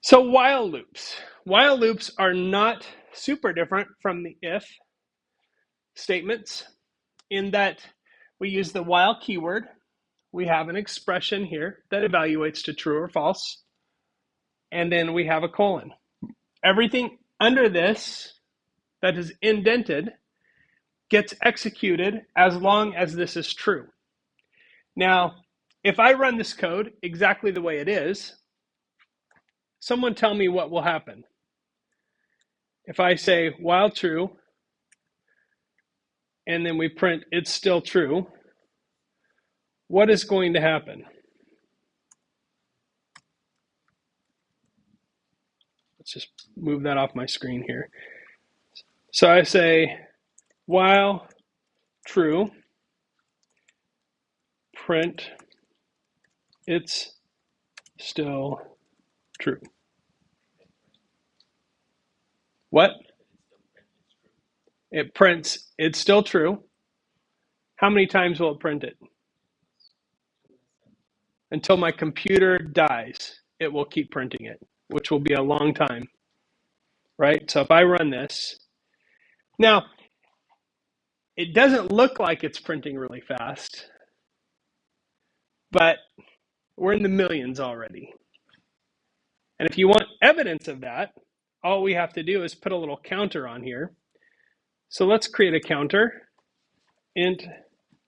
So while loops. While loops are not super different from the if statements in that we use the while keyword. We have an expression here that evaluates to true or false. And then we have a colon. Everything under this that is indented gets executed as long as this is true. Now, if I run this code exactly the way it is, someone tell me what will happen. If I say while true, and then we print it's still true, what is going to happen? Let's just move that off my screen here. So I say while true, print it's still true. What? It prints it's still true. How many times will it print it? Until my computer dies, it will keep printing it, which will be a long time, right? So if I run this, now it doesn't look like it's printing really fast, but we're in the millions already. And if you want evidence of that, all we have to do is put a little counter on here. So let's create a counter. Int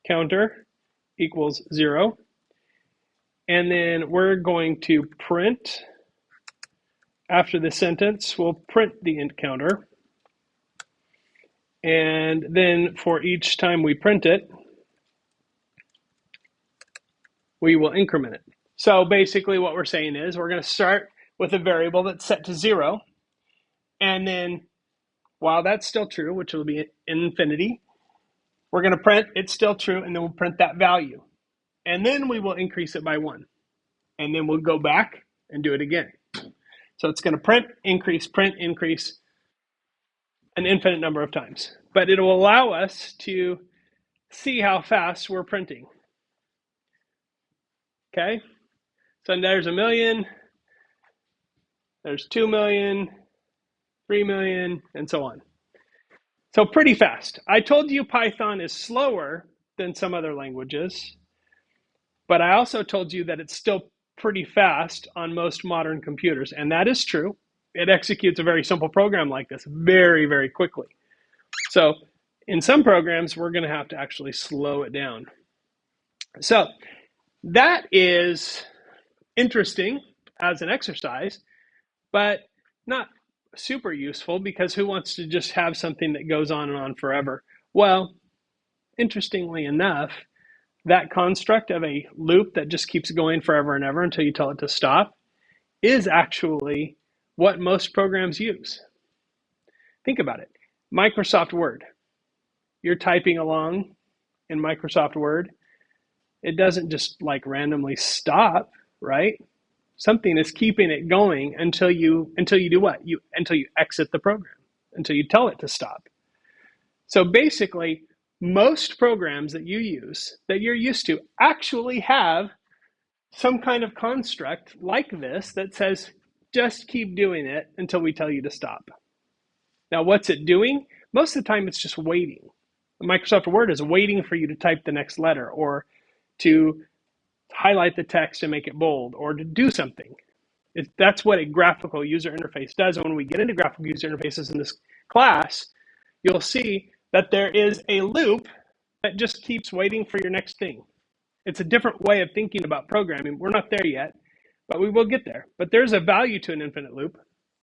counter equals 0. And then we're going to print, after the sentence, we'll print the int counter. And then for each time we print it, we will increment it. So basically what we're saying is we're going to start with a variable that's set to 0. And then while that's still true, which will be infinity, we're going to print it's still true, and then we'll print that value. And then we will increase it by 1. And then we'll go back and do it again. So it's going to print, increase, an infinite number of times. But it will allow us to see how fast we're printing. Okay? So there's 1 million, there's 2 million, 3 million, and so on. So pretty fast. I told you Python is slower than some other languages, but I also told you that it's still pretty fast on most modern computers, and that is true. It executes a very simple program like this very, very quickly. So in some programs, we're going to have to actually slow it down. So that is interesting as an exercise, but not super useful, because who wants to just have something that goes on and on forever? Well, interestingly enough, that construct of a loop that just keeps going forever and ever until you tell it to stop is actually what most programs use. Think about it. Microsoft Word. You're typing along in Microsoft Word. It doesn't just like randomly stop, right? Something is keeping it going until you do what? Until you exit the program, until you tell it to stop. So basically, most programs that you use, that you're used to, actually have some kind of construct like this that says, just keep doing it until we tell you to stop. Now, what's it doing? Most of the time, it's just waiting. Microsoft Word is waiting for you to type the next letter, or to highlight the text and make it bold, or to do something. That's what a graphical user interface does. And when we get into graphical user interfaces in this class, you'll see that there is a loop that just keeps waiting for your next thing. It's a different way of thinking about programming. We're not there yet, but we will get there. But there's a value to an infinite loop.